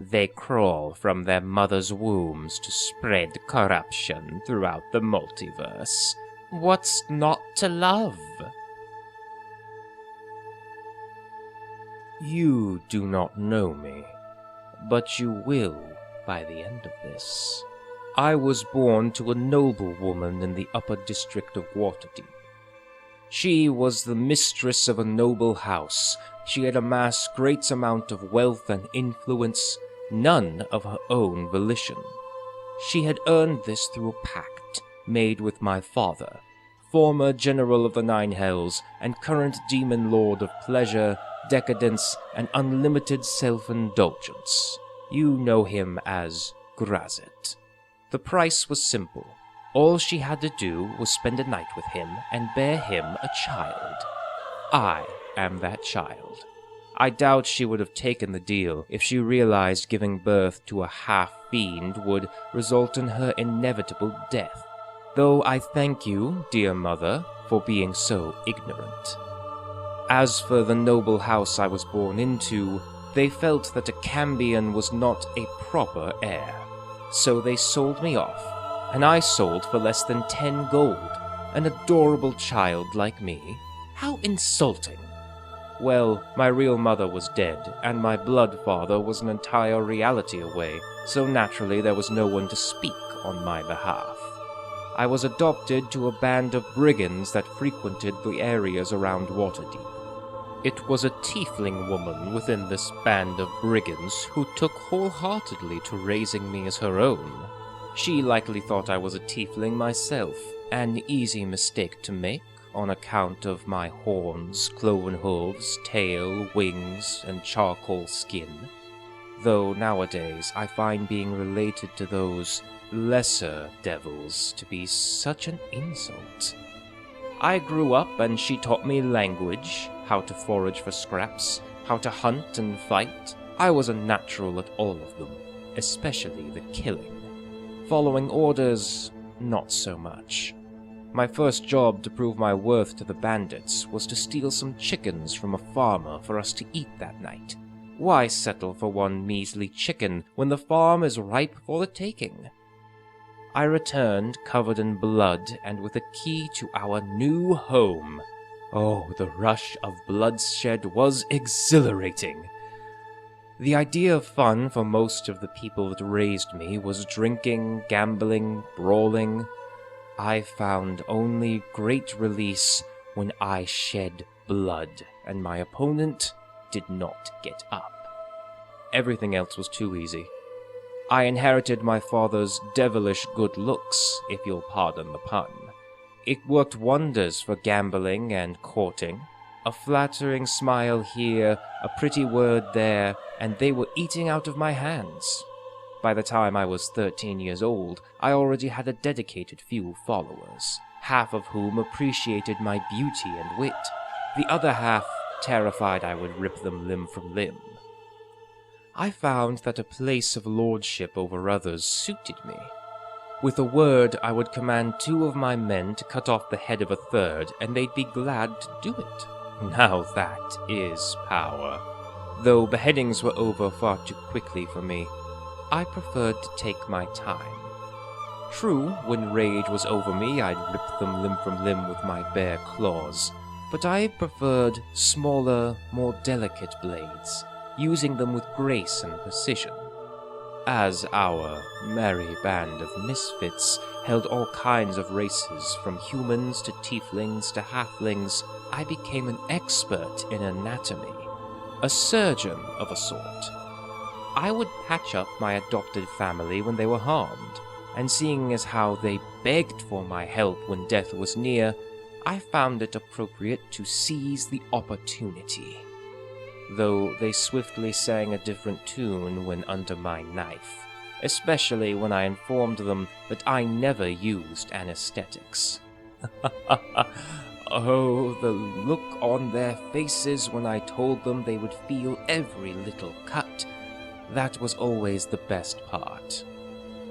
They crawl from their mothers' wombs to spread corruption throughout the multiverse. What's not to love? You do not know me, but you will by the end of this. I was born to a noble woman in the upper district of Waterdeep. She was the mistress of a noble house. She had amassed great amount of wealth and influence, none of her own volition. She had earned this through a pact made with my father, former General of the Nine Hells and current Demon Lord of Pleasure, Decadence, and Unlimited Self-Indulgence. You know him as Grazet. The price was simple. All she had to do was spend a night with him and bear him a child. I am that child. I doubt she would have taken the deal if she realized giving birth to a half-fiend would result in her inevitable death. Though I thank you, dear mother, for being so ignorant. As for the noble house I was born into, they felt that a Cambion was not a proper heir. So they sold me off, and I sold for less than 10 gold. An adorable child like me. How insulting. Well, my real mother was dead, and my blood father was an entire reality away, so naturally there was no one to speak on my behalf. I was adopted to a band of brigands that frequented the areas around Waterdeep. It was a tiefling woman within this band of brigands who took wholeheartedly to raising me as her own. She likely thought I was a tiefling myself, an easy mistake to make on account of my horns, cloven hooves, tail, wings, and charcoal skin. Though nowadays I find being related to those lesser devils to be such an insult. I grew up and she taught me language, how to forage for scraps, how to hunt and fight. I was a natural at all of them, especially the killing. Following orders, not so much. My first job to prove my worth to the bandits was to steal some chickens from a farmer for us to eat that night. Why settle for one measly chicken when the farm is ripe for the taking? I returned covered in blood and with a key to our new home. Oh, the rush of bloodshed was exhilarating. The idea of fun for most of the people that raised me was drinking, gambling, brawling. I found only great release when I shed blood, and my opponent did not get up. Everything else was too easy. I inherited my father's devilish good looks, if you'll pardon the pun. It worked wonders for gambling and courting. A flattering smile here, a pretty word there, and they were eating out of my hands. By the time I was 13 years old, I already had a dedicated few followers, half of whom appreciated my beauty and wit, the other half terrified I would rip them limb from limb. I found that a place of lordship over others suited me. With a word, I would command 2 of my men to cut off the head of a third, and they'd be glad to do it. Now that is power. Though beheadings were over far too quickly for me, I preferred to take my time. True, when rage was over me, I'd rip them limb from limb with my bare claws, but I preferred smaller, more delicate blades, using them with grace and precision. As our merry band of misfits held all kinds of races, from humans to tieflings to halflings, I became an expert in anatomy, a surgeon of a sort. I would patch up my adopted family when they were harmed, and seeing as how they begged for my help when death was near, I found it appropriate to seize the opportunity. Though they swiftly sang a different tune when under my knife, especially when I informed them that I never used anesthetics. Oh, the look on their faces when I told them they would feel every little cut. That was always the best part.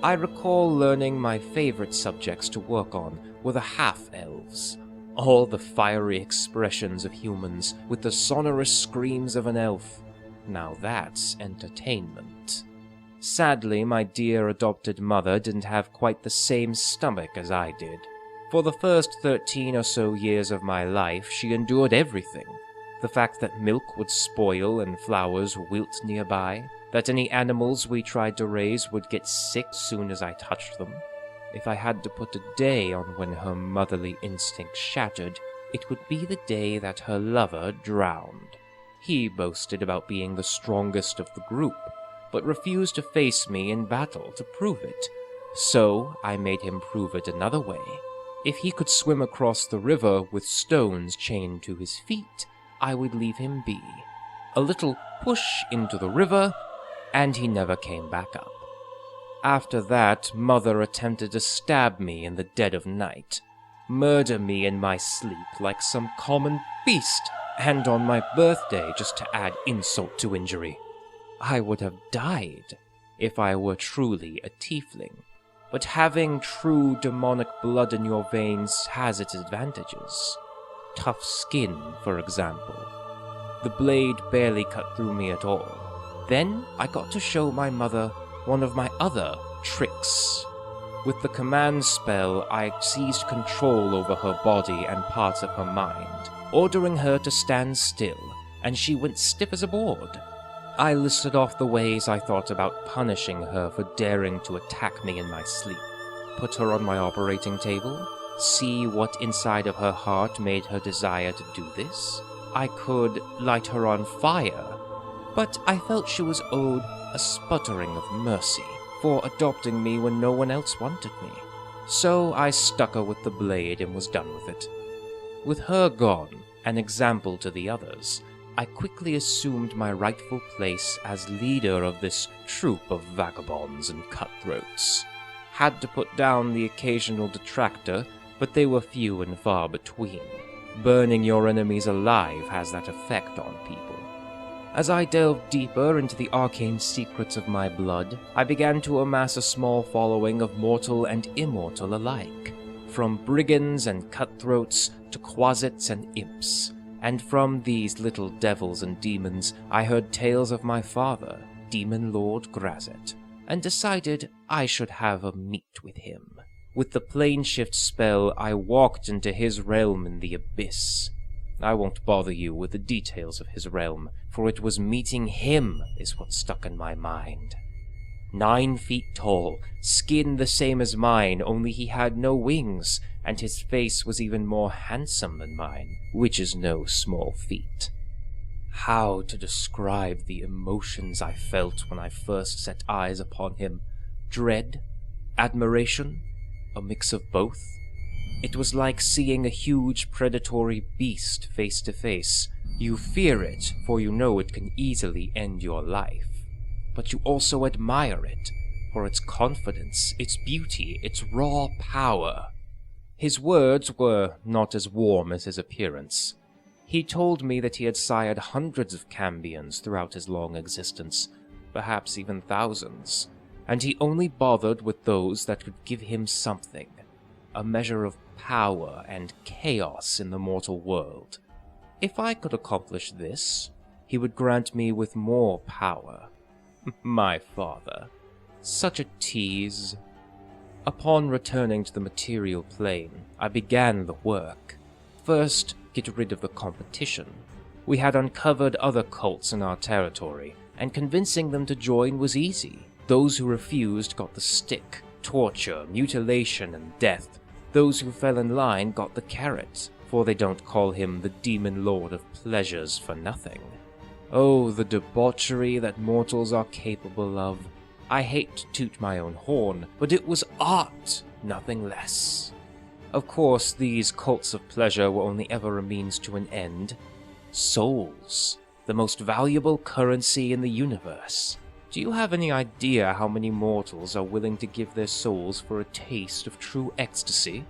I recall learning my favorite subjects to work on were the half-elves. All the fiery expressions of humans with the sonorous screams of an elf. Now that's entertainment. Sadly, my dear adopted mother didn't have quite the same stomach as I did. For the first 13 or so years of my life, she endured everything. The fact that milk would spoil and flowers wilt nearby, that any animals we tried to raise would get sick soon as I touched them. If I had to put a day on when her motherly instinct shattered, it would be the day that her lover drowned. He boasted about being the strongest of the group, but refused to face me in battle to prove it. So I made him prove it another way. If he could swim across the river with stones chained to his feet, I would leave him be. A little push into the river, and he never came back up. After that, Mother attempted to stab me in the dead of night, murder me in my sleep like some common beast, and on my birthday just to add insult to injury. I would have died if I were truly a tiefling, but having true demonic blood in your veins has its advantages. Tough skin, for example. The blade barely cut through me at all. Then I got to show my mother one of my other tricks. With the command spell, I seized control over her body and parts of her mind, ordering her to stand still, and she went stiff as a board. I listed off the ways I thought about punishing her for daring to attack me in my sleep. Put her on my operating table, see what inside of her heart made her desire to do this. I could light her on fire, but I felt she was owed a sputtering of mercy for adopting me when no one else wanted me. So I stuck her with the blade and was done with it. With her gone, an example to the others, I quickly assumed my rightful place as leader of this troop of vagabonds and cutthroats. Had to put down the occasional detractor, but they were few and far between. Burning your enemies alive has that effect on people. As I delved deeper into the arcane secrets of my blood, I began to amass a small following of mortal and immortal alike, from brigands and cutthroats to quasits and imps. And from these little devils and demons, I heard tales of my father, Demon Lord Grazet, and decided I should have a meet with him. With the plane shift spell, I walked into his realm in the abyss. I won't bother you with the details of his realm, for it was meeting him is what stuck in my mind. 9 feet tall, skin the same as mine, only he had no wings, and his face was even more handsome than mine, which is no small feat. How to describe the emotions I felt when I first set eyes upon him? Dread? Admiration? A mix of both? It was like seeing a huge predatory beast face to face. You fear it, for you know it can easily end your life. But you also admire it, for its confidence, its beauty, its raw power. His words were not as warm as his appearance. He told me that he had sired hundreds of Cambions throughout his long existence, perhaps even thousands, and he only bothered with those that could give him something, a measure of power and chaos in the mortal world. If I could accomplish this, he would grant me with more power. My father. Such a tease. Upon returning to the material plane, I began the work. First, get rid of the competition. We had uncovered other cults in our territory, and convincing them to join was easy. Those who refused got the stick, torture, mutilation, and death. Those who fell in line got the carrot, for they don't call him the Demon Lord of Pleasures for nothing. Oh, the debauchery that mortals are capable of. I hate to toot my own horn, but it was art, nothing less. Of course, these cults of pleasure were only ever a means to an end. Souls, the most valuable currency in the universe. Do you have any idea how many mortals are willing to give their souls for a taste of true ecstasy?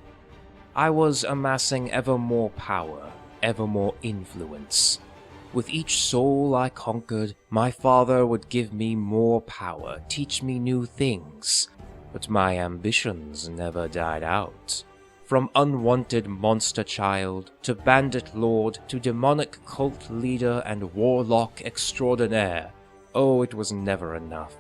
I was amassing ever more power, ever more influence. With each soul I conquered, my father would give me more power, teach me new things. But my ambitions never died out. From unwanted monster child, to bandit lord, to demonic cult leader and warlock extraordinaire. Oh, it was never enough.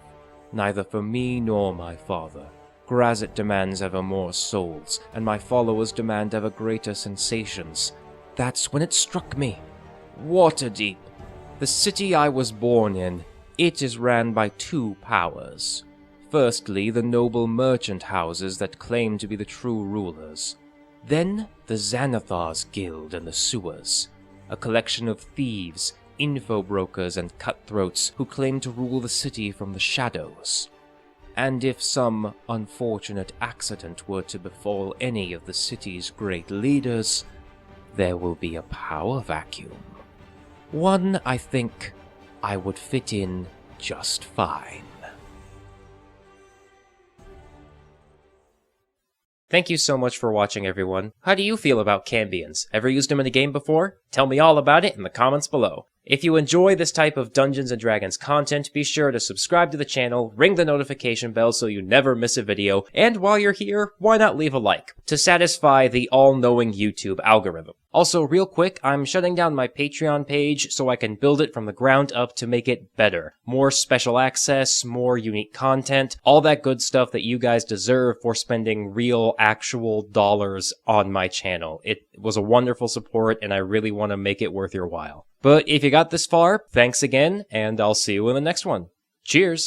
neither for me nor my father. Grazit demands ever more souls, and my followers demand ever greater sensations. That's when it struck me. Waterdeep, the city I was born in, it is ran by two powers. Firstly, the noble merchant houses that claim to be the true rulers. Then, the Xanathar's Guild and the Sewers, a collection of thieves, info-brokers, and cutthroats who claim to rule the city from the shadows. And if some unfortunate accident were to befall any of the city's great leaders, there will be a power vacuum. One I think I would fit in just fine. Thank you so much for watching, everyone. How do you feel about Cambions? Ever used them in a game before? Tell me all about it in the comments below. If you enjoy this type of Dungeons & Dragons content, be sure to subscribe to the channel, ring the notification bell so you never miss a video, and while you're here, why not leave a like, to satisfy the all-knowing YouTube algorithm. Also, real quick, I'm shutting down my Patreon page so I can build it from the ground up to make it better. More special access, more unique content, all that good stuff that you guys deserve for spending real, actual dollars on my channel. It was a wonderful support, and I really want to make it worth your while. But if you got this far, thanks again, and I'll see you in the next one. Cheers!